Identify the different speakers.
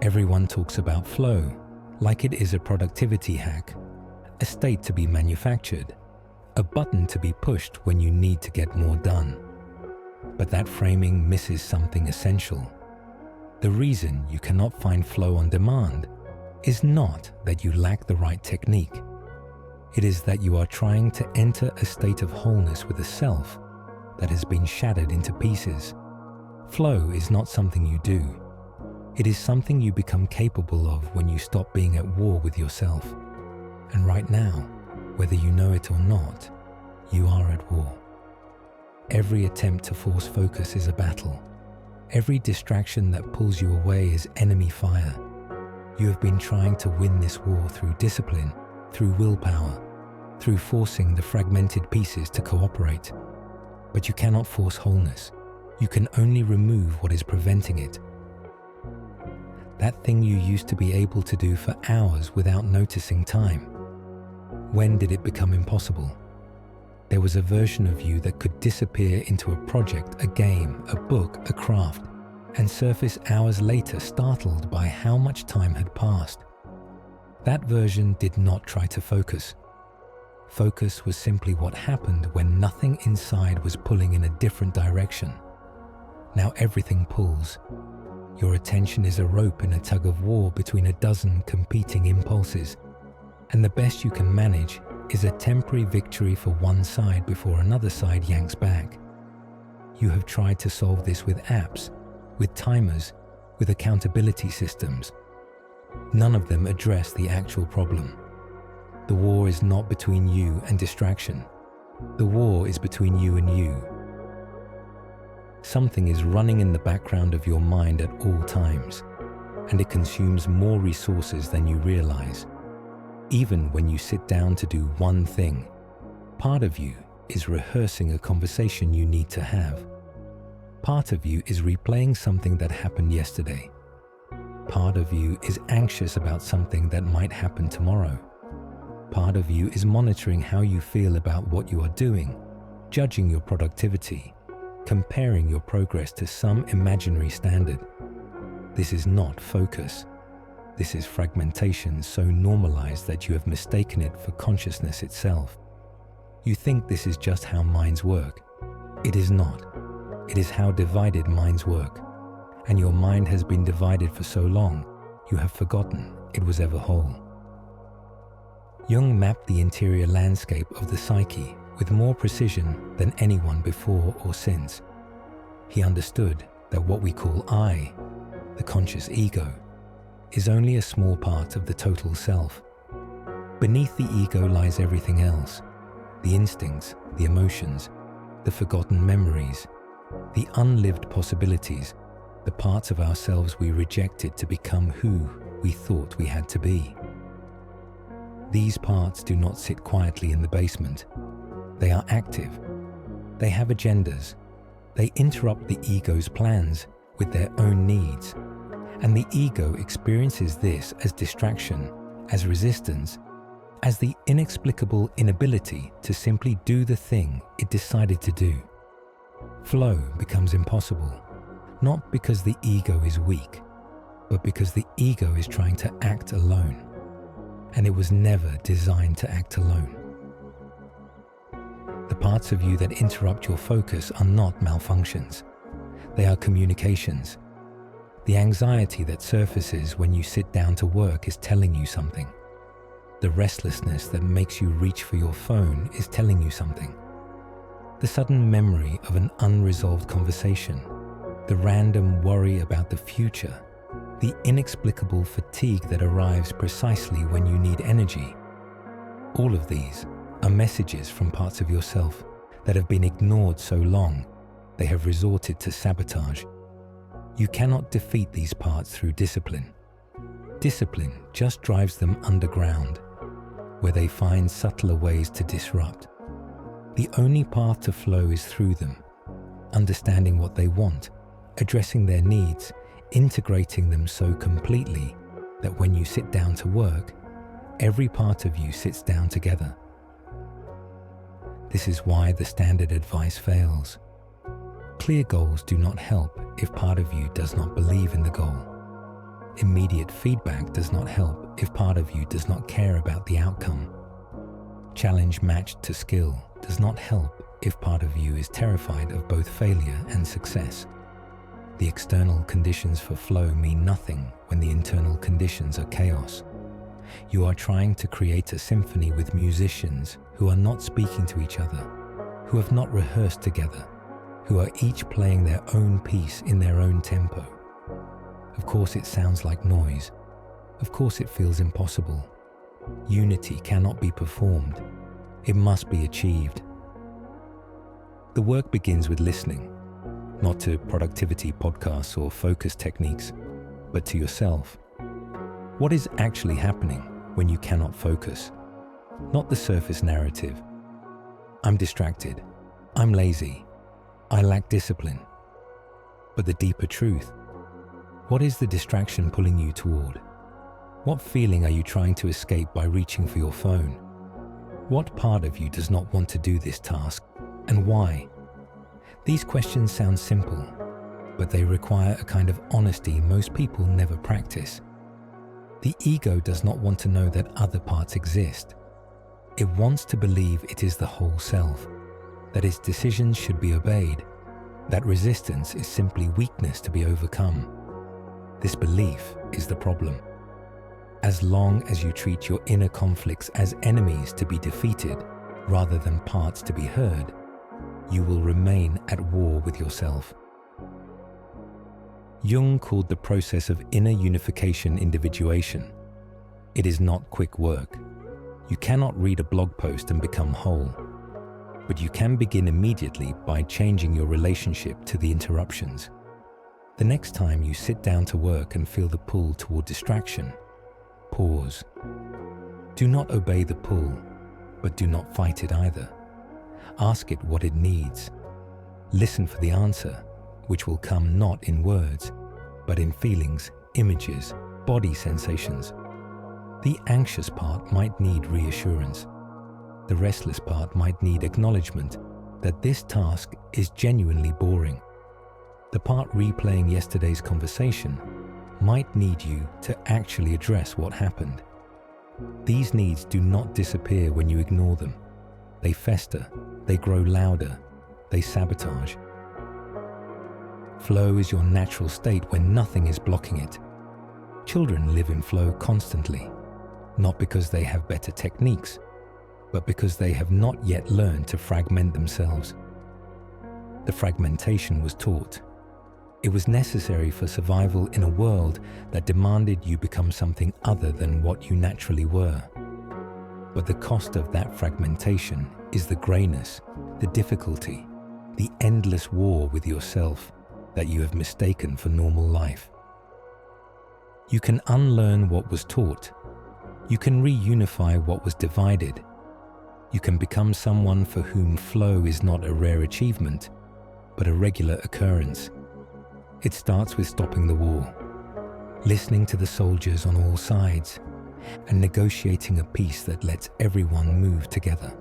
Speaker 1: Everyone talks about flow like it is a productivity hack, a state to be manufactured, a button to be pushed when you need to get more done. But that framing misses something essential. The reason you cannot find flow on demand is not that you lack the right technique. It is that you are trying to enter a state of wholeness with a self that has been shattered into pieces. Flow is not something you do. It is something you become capable of when you stop being at war with yourself. And right now, whether you know it or not, you are at war. Every attempt to force focus is a battle. Every distraction that pulls you away is enemy fire. You have been trying to win this war through discipline, through willpower, through forcing the fragmented pieces to cooperate. But you cannot force wholeness. You can only remove what is preventing it. That thing you used to be able to do for hours without noticing time. When did it become impossible? There was a version of you that could disappear into a project, a game, a book, a craft, and surface hours later startled by how much time had passed. That version did not try to focus. Focus was simply what happened when nothing inside was pulling in a different direction. Now everything pulls. Your attention is a rope in a tug of war between a dozen competing impulses, and the best you can manage is a temporary victory for one side before another side yanks back. You have tried to solve this with apps, with timers, with accountability systems. None of them address the actual problem. The war is not between you and distraction. The war is between you and you. Something is running in the background of your mind at all times, and it consumes more resources than you realize. Even when you sit down to do one thing, part of you is rehearsing a conversation you need to have. Part of you is replaying something that happened yesterday. Part of you is anxious about something that might happen tomorrow. Part of you is monitoring how you feel about what you are doing, judging your productivity, comparing your progress to some imaginary standard. This is not focus. This is fragmentation so normalized that you have mistaken it for consciousness itself. You think this is just how minds work. It is not. It is how divided minds work. And your mind has been divided for so long, you have forgotten it was ever whole. Jung mapped the interior landscape of the psyche with more precision than anyone before or since. He understood that what we call I, the conscious ego, is only a small part of the total self. Beneath the ego lies everything else: the instincts, the emotions, the forgotten memories, the unlived possibilities, the parts of ourselves we rejected to become who we thought we had to be. These parts do not sit quietly in the basement. They are active. They have agendas. They interrupt the ego's plans with their own needs. And the ego experiences this as distraction, as resistance, as the inexplicable inability to simply do the thing it decided to do. Flow becomes impossible, not because the ego is weak, but because the ego is trying to act alone. And it was never designed to act alone. The parts of you that interrupt your focus are not malfunctions. They are communications. The anxiety that surfaces when you sit down to work is telling you something. The restlessness that makes you reach for your phone is telling you something. The sudden memory of an unresolved conversation, the random worry about the future, the inexplicable fatigue that arrives precisely when you need energy. All of these are messages from parts of yourself that have been ignored so long they have resorted to sabotage. You cannot defeat these parts through discipline. Discipline just drives them underground, where they find subtler ways to disrupt. The only path to flow is through them, understanding what they want, addressing their needs, integrating them so completely that when you sit down to work, every part of you sits down together. This is why the standard advice fails. Clear goals do not help if part of you does not believe in the goal. Immediate feedback does not help if part of you does not care about the outcome. Challenge matched to skill does not help if part of you is terrified of both failure and success. The external conditions for flow mean nothing when the internal conditions are chaos. You are trying to create a symphony with musicians who are not speaking to each other, who have not rehearsed together, who are each playing their own piece in their own tempo. Of course it sounds like noise. Of course it feels impossible. Unity cannot be performed. It must be achieved. The work begins with listening, not to productivity podcasts or focus techniques, but to yourself. What is actually happening when you cannot focus? Not the surface narrative. I'm distracted. I'm lazy. I lack discipline. But the deeper truth. What is the distraction pulling you toward? What feeling are you trying to escape by reaching for your phone? What part of you does not want to do this task, and why? These questions sound simple, but they require a kind of honesty most people never practice. The ego does not want to know that other parts exist. It wants to believe it is the whole self, that its decisions should be obeyed, that resistance is simply weakness to be overcome. This belief is the problem. As long as you treat your inner conflicts as enemies to be defeated rather than parts to be heard, you will remain at war with yourself. Jung called the process of inner unification individuation. It is not quick work. You cannot read a blog post and become whole, but you can begin immediately by changing your relationship to the interruptions. The next time you sit down to work and feel the pull toward distraction, pause. Do not obey the pull, but do not fight it either. Ask it what it needs. Listen for the answer, which will come not in words, but in feelings, images, body sensations. The anxious part might need reassurance. The restless part might need acknowledgement that this task is genuinely boring. The part replaying yesterday's conversation might need you to actually address what happened. These needs do not disappear when you ignore them. They fester, they grow louder, they sabotage. Flow is your natural state when nothing is blocking it. Children live in flow constantly, not because they have better techniques, but because they have not yet learned to fragment themselves. The fragmentation was taught. It was necessary for survival in a world that demanded you become something other than what you naturally were. But the cost of that fragmentation is the grayness, the difficulty, the endless war with yourself that you have mistaken for normal life. You can unlearn what was taught. You can reunify what was divided. You can become someone for whom flow is not a rare achievement, but a regular occurrence. It starts with stopping the war, listening to the soldiers on all sides, and negotiating a peace that lets everyone move together.